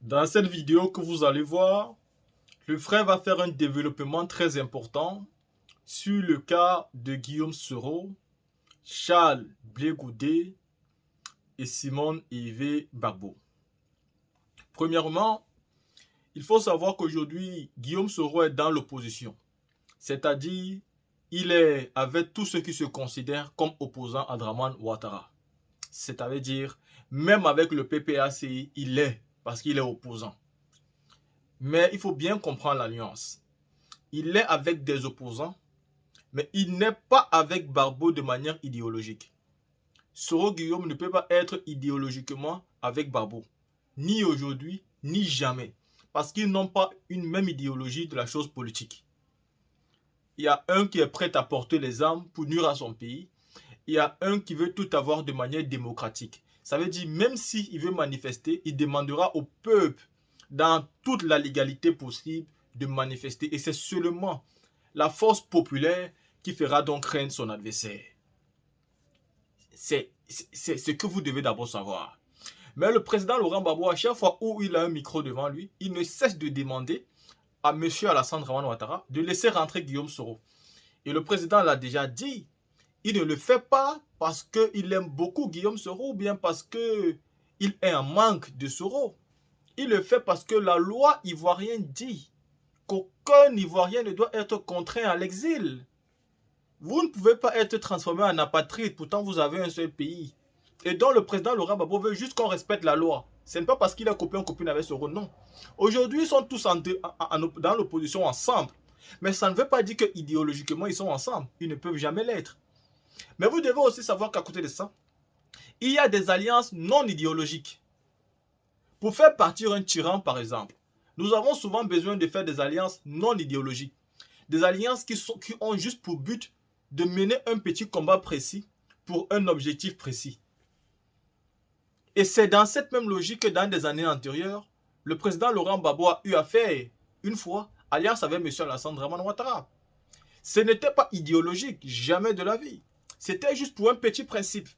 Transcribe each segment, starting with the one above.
Dans cette vidéo que vous allez voir, le frère va faire un développement très important sur le cas de Guillaume Soro, Charles Blé Goudé et Simone Hervé Gbagbo. Premièrement, il faut savoir qu'aujourd'hui, Guillaume Soro est dans l'opposition. C'est-à-dire, il est avec tous ceux qui se considèrent comme opposants à Dramane Ouattara. C'est-à-dire, même avec le PPACI, il est, parce qu'il est opposant. Mais il faut bien comprendre la nuance. Il est avec des opposants, mais il n'est pas avec Gbagbo de manière idéologique. Soro Guillaume ne peut pas être idéologiquement avec Gbagbo. Ni aujourd'hui, ni jamais. Parce qu'ils n'ont pas une même idéologie de la chose politique. Il y a un qui est prêt à porter les armes pour nuire à son pays. Il y a un qui veut tout avoir de manière démocratique. Ça veut dire, même s'il veut manifester, il demandera au peuple, dans toute la légalité possible, de manifester. Et c'est seulement la force populaire qui fera donc craindre son adversaire. C'est ce que vous devez d'abord savoir. Mais le président Laurent Gbagbo, à chaque fois où il a un micro devant lui, il ne cesse de demander à M. Alassane Dramane Ouattara de laisser rentrer Guillaume Soro. Et le président l'a déjà dit, il ne le fait pas parce qu'il aime beaucoup Guillaume Soro ou bien parce qu'il est en manque de Soro. Il le fait parce que la loi ivoirienne dit qu'aucun Ivoirien ne doit être contraint à l'exil. Vous ne pouvez pas être transformé en apatride, pourtant vous avez un seul pays. Et donc le président Laurent Gbagbo veut juste qu'on respecte la loi. Ce n'est pas parce qu'il est copain-copine avec Soro, non. Aujourd'hui, ils sont tous dans l'opposition ensemble. Mais ça ne veut pas dire qu'idéologiquement, ils sont ensemble. Ils ne peuvent jamais l'être. Mais vous devez aussi savoir qu'à côté de ça, il y a des alliances non idéologiques. Pour faire partir un tyran, par exemple, nous avons souvent besoin de faire des alliances non idéologiques. Des alliances qui ont juste pour but de mener un petit combat précis pour un objectif précis. Et c'est dans cette même logique que dans des années antérieures, le président Laurent Gbagbo a eu à faire une fois alliance avec M. Alassane Dramane Ouattara. Ce n'était pas idéologique, jamais de la vie. C'était juste pour un petit principe.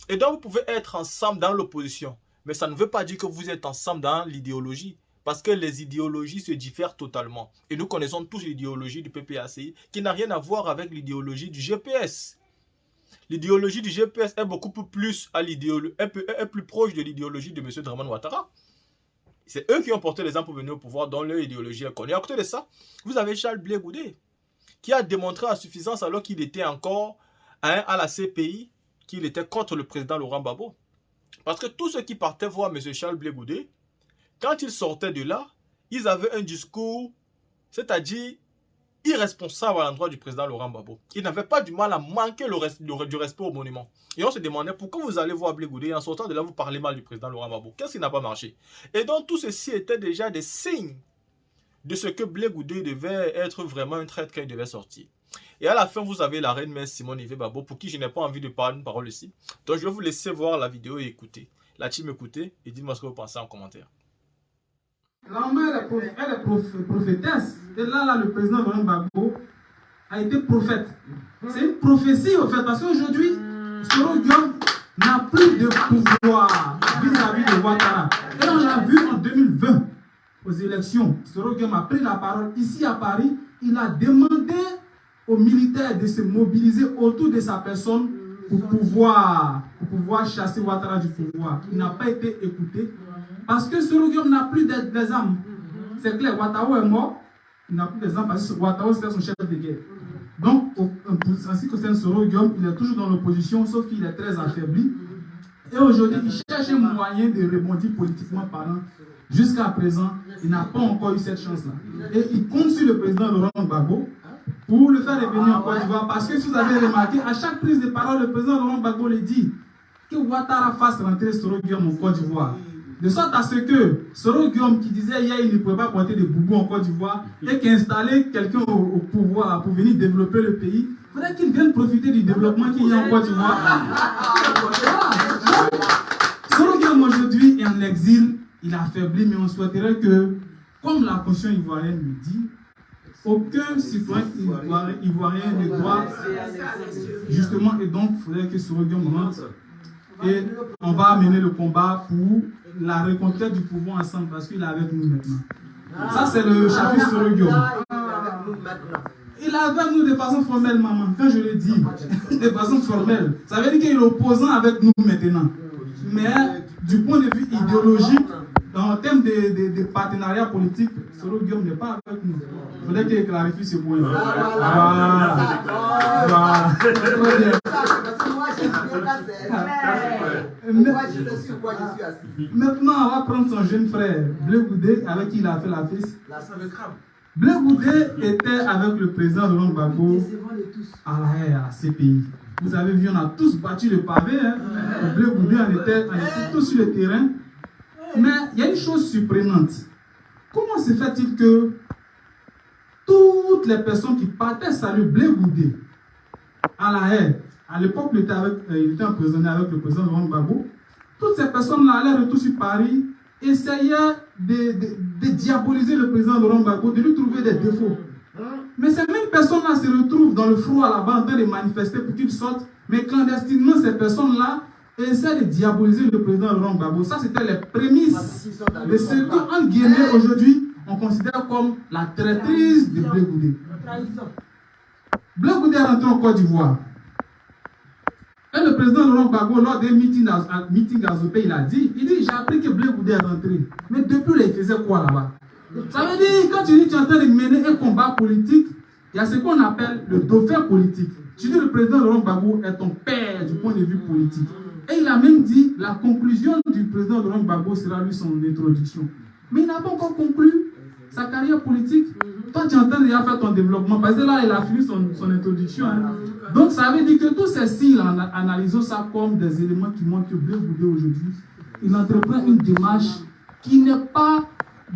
Et donc vous pouvez être ensemble dans l'opposition. Mais ça ne veut pas dire que vous êtes ensemble dans l'idéologie. Parce que les idéologies se diffèrent totalement. Et nous connaissons tous l'idéologie du PPACI qui n'a rien à voir avec l'idéologie du GPS. L'idéologie du GPS est beaucoup plus proche de l'idéologie de M. Dramane Ouattara. C'est eux qui ont porté les armes pour venir au pouvoir, dont leur idéologie est connue. À côté de ça, vous avez Charles Blé Goudé, qui a démontré à suffisance alors qu'il était encore à la CPI, qu'il était contre le président Laurent Gbagbo. Parce que tous ceux qui partaient voir M. Charles Blé Goudé, quand ils sortaient de là, ils avaient un discours, c'est-à-dire irresponsable à l'endroit du président Laurent Gbagbo. Ils n'avaient pas du mal à manquer du respect au monument. Et on se demandait pourquoi vous allez voir Blé Goudé et en sortant de là, vous parlez mal du président Laurent Gbagbo. Qu'est-ce qui n'a pas marché? Et donc tout ceci était déjà des signes de ce que Blé Goudé devait être vraiment un traître quand il devait sortir. Et à la fin, vous avez la reine mère Simone Hervé Gbagbo, pour qui je n'ai pas envie de parler une parole ici. Donc je vais vous laisser voir la vidéo et écouter. La team écoutez et dites-moi ce que vous pensez en commentaire. La mère est prophétesse. Et là, le président Laurent Gbagbo a été prophète. C'est une prophétie, au fait, parce qu'aujourd'hui, Soro Guillaume n'a plus de pouvoir vis-à-vis de Ouattara. Et on l'a vu en 2020, aux élections. Soro Guillaume a pris la parole ici à Paris. Il a demandé aux militaires de se mobiliser autour de sa personne pour pouvoir chasser Ouattara du pouvoir. Il n'a pas été écouté. Parce que Soro Guillaume n'a plus des armes. C'est clair, Ouattara est mort. Il n'a plus des armes parce que Ouattara c'était son chef de guerre. Donc, en ce qui concerne Soro Guillaume, il est toujours dans l'opposition, sauf qu'il est très affaibli. Et aujourd'hui, il cherche un moyen de rebondir politiquement parlant. Jusqu'à présent, il n'a pas encore eu cette chance-là. Et il compte sur le président Laurent Gbagbo pour le faire revenir en Côte d'Ivoire. Parce que si vous avez remarqué, à chaque prise de parole, le président Laurent Gbagbo le dit que Ouattara fasse rentrer Soro Guillaume en Côte d'Ivoire. De sorte à ce que Soro Guillaume, qui disait hier il ne pouvait pas porter de boubou en Côte d'Ivoire, et qu'installer quelqu'un au pouvoir pour venir développer le pays, il faudrait qu'il vienne profiter du développement qu'il y a en Côte d'Ivoire. Soro Guillaume aujourd'hui est en exil, il a affaibli, mais on souhaiterait que, comme la Constitution ivoirienne le dit, aucun citoyen ivoirien ne doit justement, et donc il faudrait que Soro Guillaume rentre Et on va mener le combat pour la reconquête du pouvoir ensemble parce qu'il est avec nous maintenant. Ça, c'est le chapitre sur le Guillaume. Il est avec nous de façon formelle, maman. Quand je le dis, de façon formelle, ça veut dire qu'il est opposant avec nous maintenant. Mais du point de vue idéologique, en termes de partenariat politique, Soro Guillaume n'est pas avec nous. Il faudrait qu'il clarifie ce point. Maintenant, on va prendre son jeune frère, Bleu Goudé, avec qui il a fait la fils. Bleu Goudé était avec le président Laurent Gbagbo à la haie, à CPI. Vous avez vu, on a tous battu le pavé. Hein. Bleu Goudé, on était tous sur le terrain. Mais il y a une chose surprenante. Comment se fait-il que toutes les personnes qui partaient saluer Bleu Goudé à la haie, à l'époque, il était emprisonné avec le président Laurent Gbagbo, toutes ces personnes-là allaient retour sur Paris, essayaient de diaboliser le président Laurent Gbagbo, de lui trouver des défauts. Mais ces mêmes personnes-là se retrouvent dans le froid là-bas en train de manifester pour qu'ils sortent, mais clandestinement, ces personnes-là essaient de diaboliser le président Laurent Gbagbo. Ça, c'était les prémices de ce qu'en Guinée, aujourd'hui, on considère comme la traîtrise de Bleu Goudé. Bleu Goudé est rentré en Côte d'Ivoire. Et le président Laurent Gbagbo, lors des meetings à Zopé, il dit, j'ai appris que Bleu Goudé est rentré. Mais depuis là, il faisait quoi là-bas? Ça veut dire, quand tu dis que tu es en train de mener un combat politique, il y a ce qu'on appelle le dauphin politique. Tu dis, le président Laurent Gbagbo est ton père du point de vue politique. Et il a même dit, la conclusion du président Laurent Gbagbo sera lui son introduction. Mais il n'a pas encore conclu sa carrière politique. Toi, tu es en train de faire ton développement. Parce que là, il a fini son introduction. Hein. Donc, ça veut dire que tous ces signes, analysons ça comme des éléments qui montrent que Bleu Goudé aujourd'hui, il entreprend une démarche qui n'est pas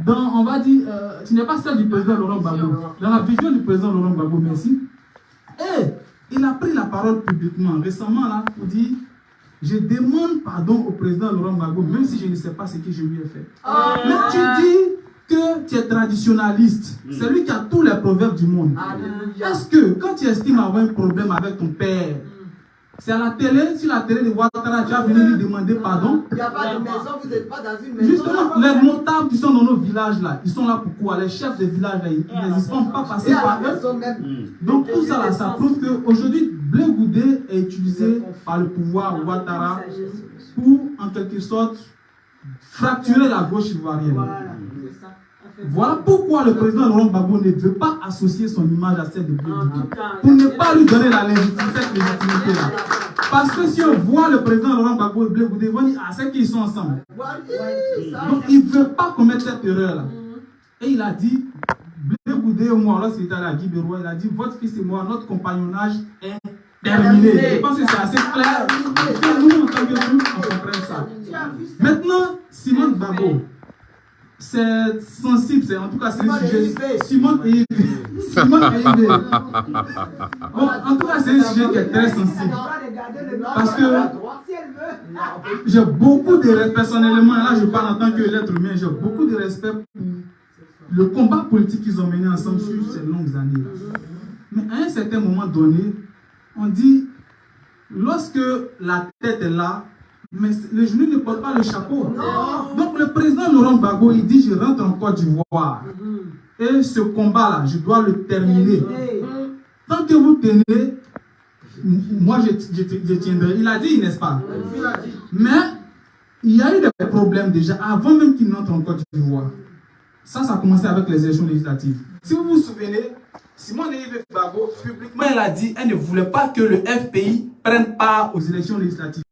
dans, on va dire, qui n'est pas celle du président Laurent Gbagbo. Dans la vision du président Laurent Gbagbo, merci. Et il a pris la parole publiquement, récemment, là, pour dire, je demande pardon au président Laurent Gbagbo, même si je ne sais pas ce que je lui ai fait. Mais tu dis que tu es traditionnaliste. C'est lui qui a tous les proverbes du monde. Est-ce que quand tu estimes avoir un problème avec ton père, c'est à la télé, sur la télé de Ouattara, tu vas venir lui demander pardon? Il n'y a pas de maison, vous n'êtes pas dans une maison. Justement, les notables qui sont dans nos villages là, ils sont là pourquoi? Les chefs des villages là, ils n'hésitent pas passer par eux. Donc tout ça là, ça prouve qu'aujourd'hui, Bleu Goudé est utilisé par le pouvoir Ouattara pour, en quelque sorte, fracturer la gauche ivoirienne. Voilà pourquoi le président Laurent Gbagbo ne veut pas associer son image à celle de Bleu Goudé. Pour ne pas lui donner la légitimité-là. Parce que si on voit le président Laurent Gbagbo et Bleu Goudé, ils vont dire, ah, c'est qu'ils sont ensemble. Donc il ne veut pas commettre cette erreur-là. Et il a dit, Bleu Goudé et moi, lorsqu'il était allé à Guibérois, il a dit, votre fils et moi, notre compagnonnage est terminé. Je pense que c'est assez clair. Que nous, en tant que nous, on comprenne ça. Maintenant, Simone Gbagbo. C'est sensible, en tout cas c'est un sujet. Simone et Yves. Simone et Yves. Bon, en tout cas c'est un sujet qui est très sensible. Parce que j'ai beaucoup de respect, personnellement, là je parle en tant que l'être humain, j'ai beaucoup de respect pour le combat politique qu'ils ont mené ensemble sur ces longues années. Mais à un certain moment donné, on dit, lorsque la tête est là, mais le genou ne porte pas le chapeau. Non. Donc le président Laurent Gbagbo, il dit, je rentre en Côte d'Ivoire. Et ce combat-là, je dois le terminer. Tant que vous tenez, moi je tiendrai. Il a dit, n'est-ce pas? Mais il y a eu des problèmes déjà, avant même qu'il n'entre en Côte d'Ivoire. Ça a commencé avec les élections législatives. Si vous vous souvenez, Simone Yves Gbagbo, publiquement, elle a dit qu'elle ne voulait pas que le FPI prenne part aux élections législatives.